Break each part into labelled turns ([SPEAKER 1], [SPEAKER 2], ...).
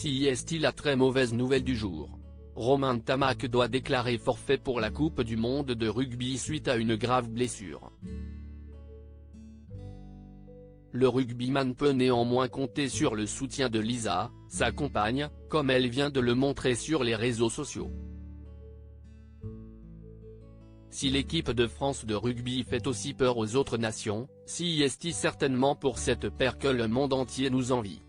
[SPEAKER 1] CIST la très mauvaise nouvelle du jour. Romain Ntamack doit déclarer forfait pour la Coupe du monde de rugby suite à une grave blessure. Le rugbyman peut néanmoins compter sur le soutien de Lisa, sa compagne, comme elle vient de le montrer sur les réseaux sociaux. Si l'équipe de France de rugby fait aussi peur aux autres nations, CIST certainement pour cette paire que le monde entier nous envie.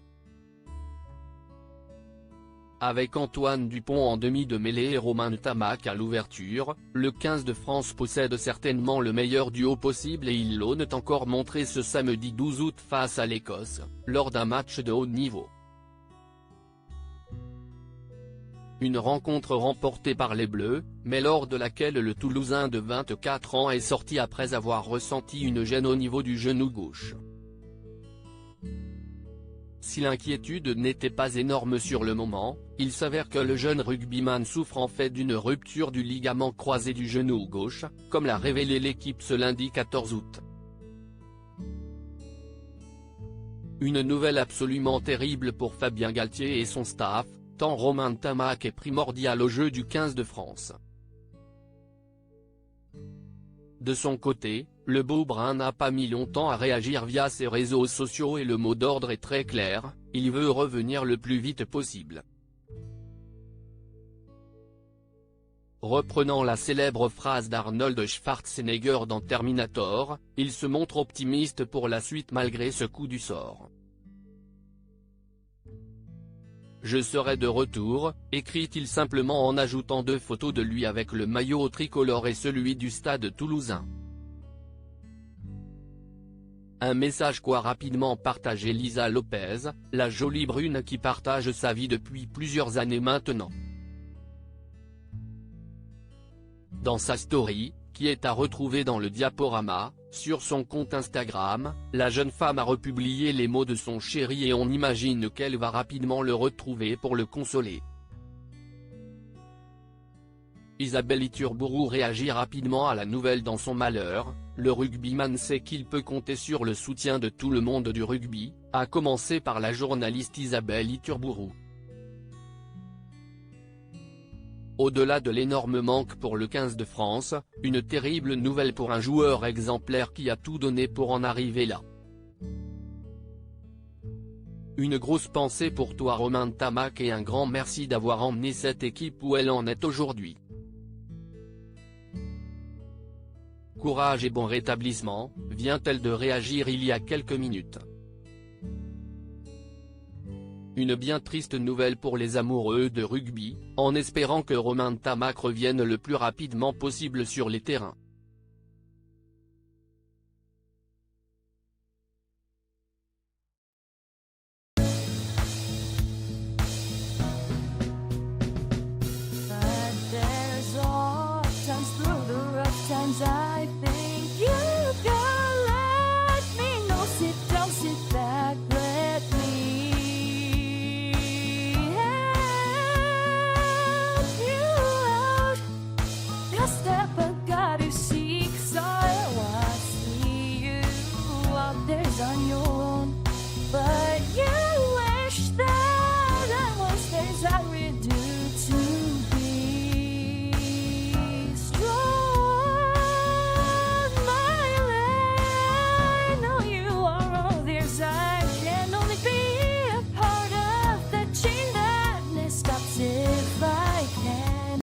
[SPEAKER 1] Avec Antoine Dupont en demi de mêlée et Romain Ntamack à l'ouverture, le 15 de France possède certainement le meilleur duo possible et il l'honneur encore montré ce samedi 12 août face à l'Écosse, lors d'un match de haut niveau. Une rencontre remportée par les Bleus, mais lors de laquelle le Toulousain de 24 ans est sorti après avoir ressenti une gêne au niveau du genou gauche. Si l'inquiétude n'était pas énorme sur le moment, il s'avère que le jeune rugbyman souffre en fait d'une rupture du ligament croisé du genou gauche, comme l'a révélé l'équipe ce lundi 14 août. Une nouvelle absolument terrible pour Fabien Galthié et son staff, tant Romain Ntamack est primordial au jeu du 15 de France. De son côté, le Beaubrun n'a pas mis longtemps à réagir via ses réseaux sociaux et le mot d'ordre est très clair, il veut revenir le plus vite possible. Reprenant la célèbre phrase d'Arnold Schwarzenegger dans Terminator, il se montre optimiste pour la suite malgré ce coup du sort. Je serai de retour, écrit-il simplement en ajoutant 2 photos de lui avec le maillot tricolore et celui du stade toulousain. Un message qu'a rapidement partagé Lisa Lopez, la jolie brune qui partage sa vie depuis plusieurs années maintenant. Dans sa story, qui est à retrouver dans le diaporama, sur son compte Instagram, la jeune femme a republié les mots de son chéri et on imagine qu'elle va rapidement le retrouver pour le consoler. Isabelle Iturburu réagit rapidement à la nouvelle dans son malheur, le rugbyman sait qu'il peut compter sur le soutien de tout le monde du rugby, à commencer par la journaliste Isabelle Iturburu. Au-delà de l'énorme manque pour le 15 de France, une terrible nouvelle pour un joueur exemplaire qui a tout donné pour en arriver là. Une grosse pensée pour toi Romain Ntamack et un grand merci d'avoir emmené cette équipe où elle en est aujourd'hui. Courage et bon rétablissement, vient-elle de réagir il y a quelques minutes. Une bien triste nouvelle pour les amoureux de rugby, en espérant que Romain Ntamack revienne le plus rapidement possible sur les terrains.